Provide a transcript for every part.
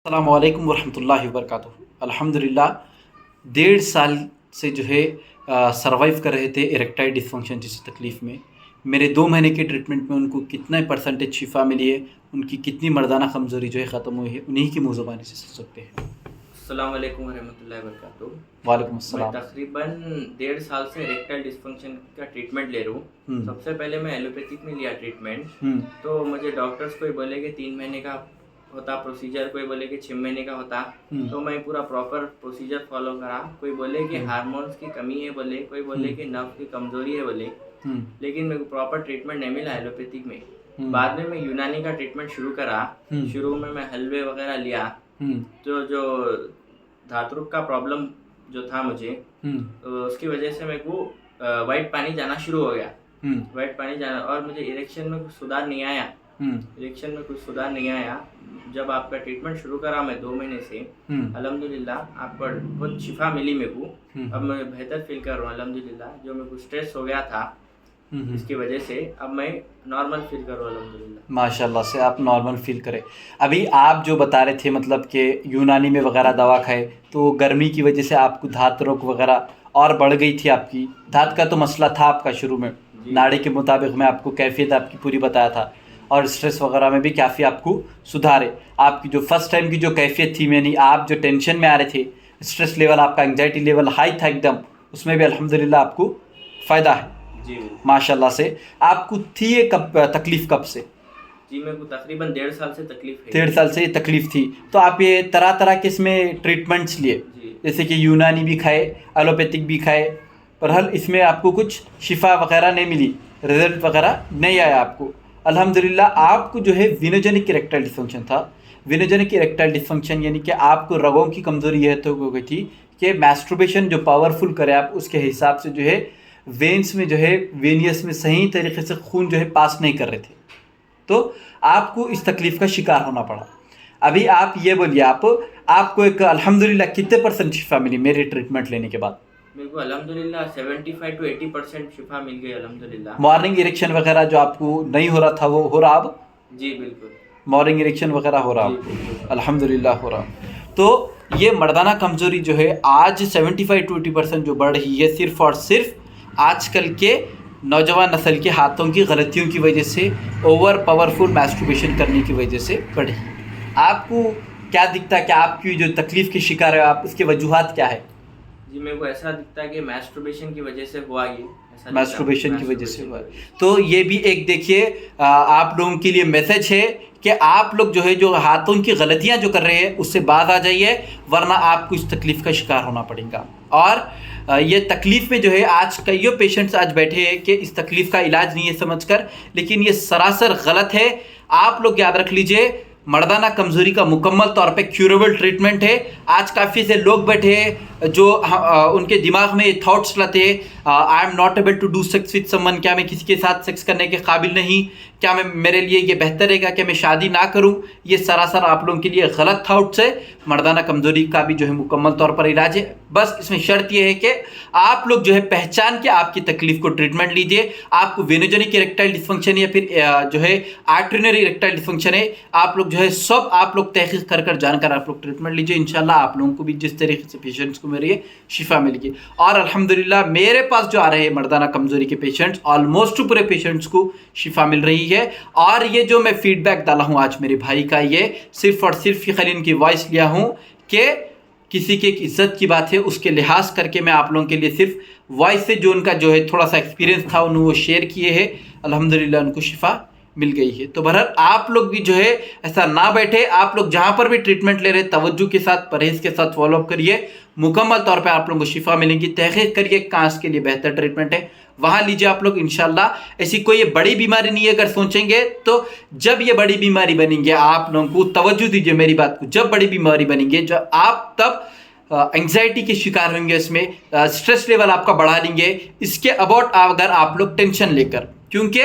अस्सलामुअलैकुम वरहमतुल्लाहि वबरकातुहू। अल्हम्दुलिल्लाह 1.5 साल से जो है सर्वाइव कर रहे थे इरेक्टाइल डिसफंक्शन जैसी तकलीफ़ में। मेरे 2 महीने के ट्रीटमेंट में उनको कितना परसेंटेज शिफा मिली है, उनकी कितनी मर्दाना कमज़ोरी जो है ख़त्म हुई है, उन्हीं की मुँह ज़ुबानी से सुन सकते हैं। अस्सलाम वालेकुम वरहमतुल्लाहि वबरकातुहू। वालेकुम मैं अस्सलाम। तकरीबन 1.5 साल से इरेक्टाइल डिस्फंक्शन का ट्रीटमेंट ले रहा हूँ। सबसे पहले मैं एलोपैथिक में लिया ट्रीटमेंट, तो मुझे डॉक्टर्स कोई बोले कि 3 महीने का होता प्रोसीजर, कोई बोले कि 6 महीने का होता। तो मैं पूरा प्रॉपर प्रोसीजर फॉलो करा। कोई बोले कि हार्मोन्स की कमी है बोले, कोई बोले कि नर्व की कमज़ोरी है बोले, लेकिन मेरे को प्रॉपर ट्रीटमेंट नहीं मिला एलोपैथिक में। बाद में मैं यूनानी का ट्रीटमेंट शुरू करा। शुरू में मैं हलवे वगैरह लिया, तो जो धातुक का प्रॉब्लम जो था मुझे, तो उसकी वजह से मेरे को वाइट पानी जाना शुरू हो गया। वाइट पानी जाना, और मुझे इरेक्शन में कुछ सुधार नहीं आया। इरेक्शन में कुछ सुधार नहीं आया। जब आपका ट्रीटमेंट शुरू करा मैं 2 महीने से, अल्हम्दुलिल्लाह आपको बहुत शिफा मिली मेरे को। अब मैं बेहतर फील कर रहा हूँ अल्हम्दुलिल्लाह। जो मेरे को स्ट्रेस हो गया था इसकी वजह से, अब मैं नॉर्मल फील कर रहा हूँ अल्हम्दुलिल्लाह। माशाल्लाह से आप नॉर्मल फील करें। अभी आप जो बता रहे थे मतलब कि यूनानी में वगैरह दवा खाए तो गर्मी की वजह से आपको धात रोग वगैरह और बढ़ गई थी। आपकी धात का तो मसला था आपका शुरू में, नाड़ी के मुताबिक मैं आपको कैफियत आपकी पूरी बताया था, और स्ट्रेस वगैरह में भी काफ़ी आपको सुधारे। आपकी जो फर्स्ट टाइम की जो कैफियत थी, यानी आप जो टेंशन में आ रहे थे, स्ट्रेस लेवल आपका, एंग्जाइटी लेवल हाई था एकदम, उसमें भी अल्हम्दुलिल्लाह आपको फ़ायदा है जी माशाल्लाह से। आपको थी ये कब तकलीफ़, कब से? जी मेरे को तकरीबन 1.5 साल से तकलीफ है। 1.5 साल से ये तकलीफ़ थी। तो आप ये तरह तरह के इसमें ट्रीटमेंट्स लिए, जैसे कि यूनानी भी खाए, एलोपैथिक भी खाए, पर हल इसमें आपको कुछ शिफा वगैरह नहीं मिली, रिजल्ट वगैरह नहीं आया आपको। अल्हम्दुलिल्लाह आपको जो है विनोजेनिक इरेक्टाइल डिसफंक्शन था। विनोजेनिक इरेक्टाइल डिसफंक्शन यानी कि आपको रगों की कमज़ोरी यह तो हो गई थी कि मैस्टरबेशन जो पावरफुल करे आप, उसके हिसाब से जो है वेन्स में जो है, वेनियस में सही तरीके से खून जो है पास नहीं कर रहे थे, तो आपको इस तकलीफ़ का शिकार होना पड़ा। अभी आप ये बोलिए, आपको एक अल्हम्दुलिल्लाह कितने परसेंट शिफा मिली मेरे ट्रीटमेंट लेने के बाद? मेरे को अल्हम्दुलिल्लाह 75 to 80% शिफा मिल गई अल्हम्दुलिल्लाह। मॉर्निंग इरेक्शन वगैरह जो आपको नहीं हो रहा था वो हो रहा अब? जी बिल्कुल। मॉर्निंग इरेक्शन वगैरह हो रहा अब अल्हम्दुलिल्लाह हो रहा। तो ये मर्दाना कमज़ोरी जो है आज 75 to 80% जो बढ़ रही है, सिर्फ़ और सिर्फ आजकल के नौजवान नस्ल के हाथों की गलतियों की वजह से, ओवर पावरफुल मैस्टरबेशन करने की वजह से बढ़ी। आपको क्या दिखता है कि आपकी जो तकलीफ़ के शिकार है आप, उसके वजूहात क्या है? जी मेरे को ऐसा दिखता है कि मैस्टरबेशन की वजह से हुआ ये, ऐसा मैस्टरबेशन की वजह से हुआ है। तो ये भी एक देखिए आप लोगों के लिए मैसेज है कि आप लोग जो है, जो हाथों की गलतियां जो कर रहे हैं उससे बाज आ जाइए, वरना आपको इस तकलीफ़ का शिकार होना पड़ेगा। और ये तकलीफ़ में जो है आज कईयों पेशेंट्स आज बैठे हैं कि इस तकलीफ़ का इलाज नहीं है समझकर, लेकिन ये सरासर गलत है। आप लोग याद रख लीजिए, मर्दाना कमज़ोरी का मुकम्मल तौर पे क्यूरेबल ट्रीटमेंट है। आज काफ़ी से लोग बैठे हैं जो उनके दिमाग में ये थॉट्स लाते हैं, I am not able to do sex with someone, क्या मैं किसी के साथ सेक्स करने के काबिल नहीं, क्या मैं, मेरे लिए ये बेहतर रहेगा कि मैं शादी ना करूं। ये सरासर आप लोगों के लिए गलत थॉट्स है। मर्दाना कमज़ोरी का भी जो है मुकम्मल तौर पर इलाज है। बस इसमें शर्त यह है कि आप लोग जो है पहचान के आपकी तकलीफ़ को ट्रीटमेंट लीजिए। आपको वेनोजेनिक इरेक्टाइल डिसफंक्शन या फिर जो है आर्टरिनरी इरेक्टाइल डिसफंक्शन है, आप लोग जो है सब आप लोग तहकीक कर कर जानकर आप लोग ट्रीटमेंट लीजिए। इंशाल्लाह आप लोगों को भी जिस तरीके से पेशेंट्स को मेरी शिफा मिलेगी। और अल्हम्दुलिल्लाह मेरे पास जो आ रहे हैं मर्दाना कमज़ोरी के पेशेंट्स, ऑलमोस्ट पूरे पेशेंट्स को शिफा मिल रही है। और ये जो मैं फीडबैक डाला हूँ आज मेरे भाई का, ये सिर्फ और सिर्फ खाली इनकी वॉइस लिया हूँ कि किसी की एक इज्जत की बात है, उसके लिहाज करके मैं आप लोगों के लिए सिर्फ वॉइस से जो उनका जो है थोड़ा सा एक्सपीरियंस था उन्होंने वो शेयर किए हैं। अल्हम्दुलिल्लाह उनको शिफा मिल गई है। तो बहरहाल आप लोग भी जो है ऐसा ना बैठे, आप लोग जहाँ पर भी ट्रीटमेंट ले रहे तवज्जो के साथ, परहेज़ के साथ फॉलोअप करिए, मुकम्मल तौर पे आप लोगों को शिफा मिलेगी। तहकीक करिए कहाँ के लिए बेहतर ट्रीटमेंट है, वहाँ लीजिए आप लोग इंशाल्लाह। ऐसी कोई ये बड़ी बीमारी नहीं है, अगर सोचेंगे तो जब ये बड़ी बीमारी बनेंगे, आप लोगों को तवज्जो दीजिए मेरी बात को, जब बड़ी बीमारी बनेंगे, जब आप तब एंग्जाइटी के शिकार होंगे, इसमें स्ट्रेस लेवल आपका बढ़ा लेंगे, इसके अबाउट अगर आप लोग टेंशन लेकर क्योंकि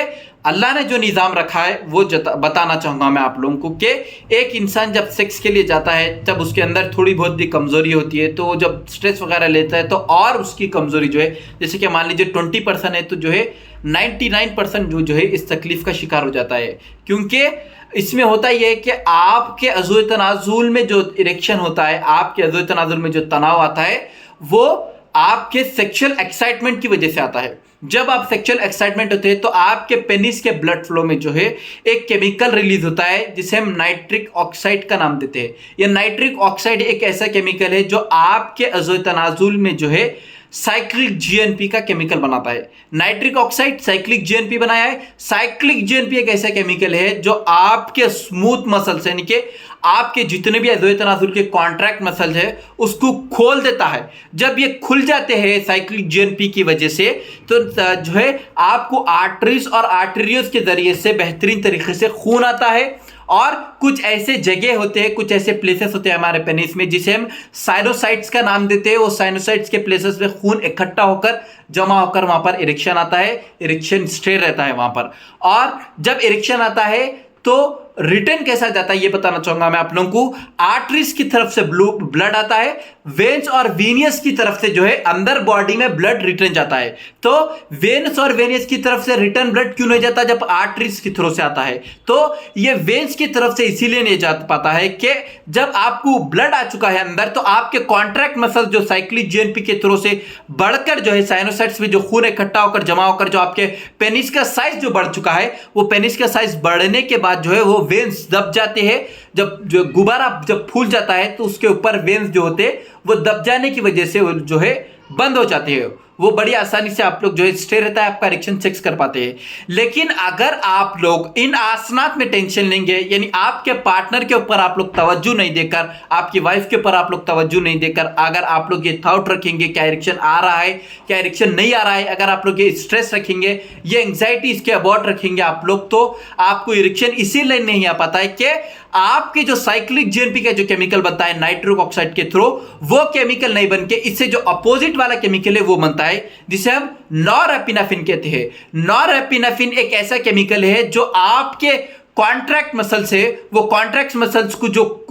अल्लाह ने जो निज़ाम रखा है वो बताना चाहूँगा मैं आप लोगों को कि एक इंसान जब सेक्स के लिए जाता है तब उसके अंदर थोड़ी बहुत भी कमज़ोरी होती है, तो जब स्ट्रेस वगैरह लेता है तो और उसकी कमज़ोरी जो है, जैसे कि मान लीजिए 20% है तो जो है 99% जो है इस तकलीफ़ का शिकार हो जाता है। क्योंकि इसमें होता यह है कि आपके अज़ू तनाज़ुल में जो इरेक्शन होता है, आपके अज़ू तनाज़ुल में जो तनाव आता है वो आपके सेक्सुअल एक्साइटमेंट की वजह से आता है। जब आप सेक्सुअल एक्साइटमेंट होते हैं तो आपके पेनिस के ब्लड फ्लो में जो है एक केमिकल रिलीज होता है जिसे हम नाइट्रिक ऑक्साइड का नाम देते हैं। यह नाइट्रिक ऑक्साइड एक ऐसा केमिकल है जो आपके अज़ो तनाज़ुल में जो है साइक्लिक जीएनपी का केमिकल बनाता है। नाइट्रिक ऑक्साइड साइक्लिक जीएनपी बनाया है। साइक्लिक जीएनपी एक ऐसा केमिकल है जो आपके स्मूथ मसल्स यानी कि आपके जितने भी अज़ो तनाज़ुल के कॉन्ट्रैक्ट मसल्स है उसको खोल देता है। जब ये खुल जाते हैं साइक्लिक जीएनपी की वजह से तो जो है आपको आर्टरीज और आर्टरियोज के जरिए से बेहतरीन तरीके से खून आता है। और कुछ ऐसे जगह होते हैं, कुछ ऐसे प्लेसेस होते हैं हमारे पेनिस में जिसे हम साइनोसाइट्स का नाम देते हैं। वो साइनोसाइट्स के प्लेसेस में खून इकट्ठा होकर जमा होकर वहां पर इरेक्शन आता है, इरेक्शन स्टे रहता है वहां पर। और जब इरेक्शन आता है तो रिटर्न कैसा जाता है ये बताना चाहूंगा मैं आप लोगों को। आर्टरीज की तरफ से ब्लड आता है, वेन्स और वेनियस की तरफ से जो है अंदर बॉडी में ब्लड रिटर्न जाता है। तो वेन्स और वेनियस की तरफ से रिटर्न ब्लड क्यों नहीं जाता जब आर्टरीज की थ्रू से आता है? तो ये वेन्स की तरफ से इसीलिए नहीं जा पाता है कि जब आपको ब्लड आ चुका है अंदर तो आपके कॉन्ट्रैक्ट मसल्स जो साइक्लिक जीएनपी के थ्रू से बढ़कर जो है साइनोसाइट्स में जो खून इकट्ठा होकर जमा होकर जो आपके पेनिस का साइज जो बढ़ चुका है वो पेनिस का साइज बढ़ने के बाद जो है वो वेन्स दब जाते हैं। जब जो गुब्बारा जब फूल जाता है तो उसके ऊपर वेन्स जो होते हैं वो दब जाने की वजह से वो जो है बंद हो जाते हैं। वो बड़ी आसानी से आप लोग जो है स्टे रहता है, आपका इरेक्शन सेक्स कर पाते हैं। लेकिन अगर आप लोग इन आसनात में टेंशन लेंगे यानी आपके पार्टनर के ऊपर आप लोग तवज्जो नहीं देकर, आपकी वाइफ के ऊपर आप लोग तवज्जो नहीं देकर अगर आप लोग ये थॉट रखेंगे क्या इरेक्शन आ रहा है क्या इरेक्शन नहीं आ रहा है, अगर आप लोग ये स्ट्रेस रखेंगे, ये एंग्जाइटी इसके अबाउट रखेंगे आप लोग, तो आपको इरेक्शन इसीलिए नहीं आ पाता है कि आपके जो साइक्लिक जीएनपी का जो केमिकल बनता है नाइट्रिक ऑक्साइड के थ्रू वो केमिकल नहीं बनके इससे जो अपोजिट वाला केमिकल है वो बनता है जिसे हम नॉरएपिनेफ्रिन कहते हैं। नॉरएपिनेफ्रिन एक ऐसा केमिकल है जो आपके कॉन्ट्रैक्ट मसल्स है, वो कॉन्ट्रैक्ट मसल्स को जो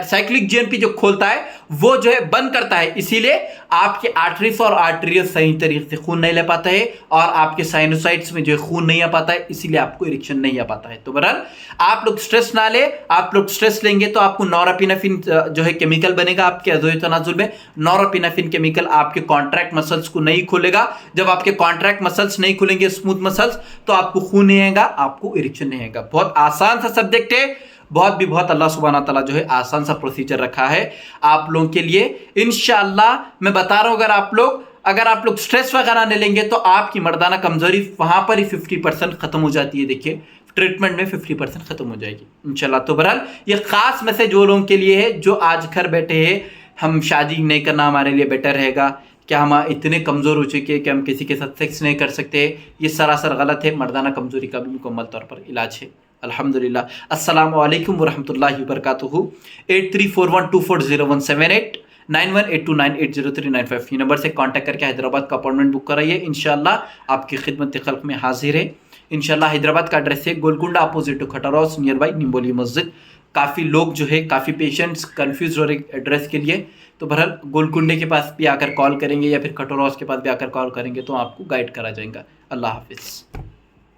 साइक्लिक जीएनपी जो खोलता है वो जो है बंद करता है। इसीलिए आपके आर्टरीज और आर्टरियल सही तरीके से खून नहीं ले पाता है और आपके साइनोसाइट्स में जो है खून नहीं आ पाता है, इसीलिए आपको इरेक्शन नहीं आ पाता है। तो बहरहाल आप लोग स्ट्रेस ना ले, आप लोग स्ट्रेस लेंगे तो आपको नॉरएपिनेफ्रिन जो है केमिकल बनेगा आपके अज़ो तनाज़ुल में। नॉरएपिनेफ्रिन केमिकल आपके कॉन्ट्रैक्ट मसल्स को नहीं खोलेगा। जब आपके कॉन्ट्रैक्ट मसल्स नहीं खुलेंगे, स्मूथ मसल्स, तो आपको खून नहीं आएगा, आपको इरेक्शन नहीं आएगा। बहुत आसान सा सब्जेक्ट है, बहुत अल्लाह सुब्हाना तआला जो है आसान सा प्रोसीजर रखा है आप लोगों के लिए। इंशाअल्लाह मैं बता रहा हूं अगर आप लोग स्ट्रेस वगैरह नहीं लेंगे तो आपकी मर्दाना कमजोरी वहां पर ही 50% खत्म हो जाती है। देखिए ट्रीटमेंट में 50% खत्म हो जाएगी इंशाल्लाह। तो बहरहाल ये खास मैसेज वो लोगों के लिए है जो आज घर बैठे हैं, हम शादी नहीं करना हमारे लिए बेटर रहेगा, क्या हम इतने कमज़ोर हो चुके हैं कि हम किसी के साथ सेक्स नहीं कर सकते। ये सरासर गलत है। मर्दाना कमज़ोरी का भी मुकम्मल तौर पर इलाज है अल्हम्दुलिल्लाह। अस्सलामु अलैकुम वरहमतुल्लाहि वबरकातुहू। 8341240178 9182980395 ये नंबर से कांटेक्ट करके हैदराबाद का अपॉइंटमेंट बुक कराइए। इंशाल्लाह आपकी खिदमत खल्क में हाजिर है। इंशाल्लाह हैदराबाद का एड्रेस है गोलकुंडा अपोजिट टू खटर हाउस नियर बाई निम्बोली मस्जिद। काफ़ी लोग जो है काफ़ी पेशेंट्स कंफ्यूज हो रहे एड्रेस के लिए, तो बहरहाल गोलकुंडे के पास भी आकर कॉल करेंगे या फिर खटर हाउस के पास भी आकर कॉल करेंगे तो आपको गाइड करा जाएगा। अल्लाह हाफिज़।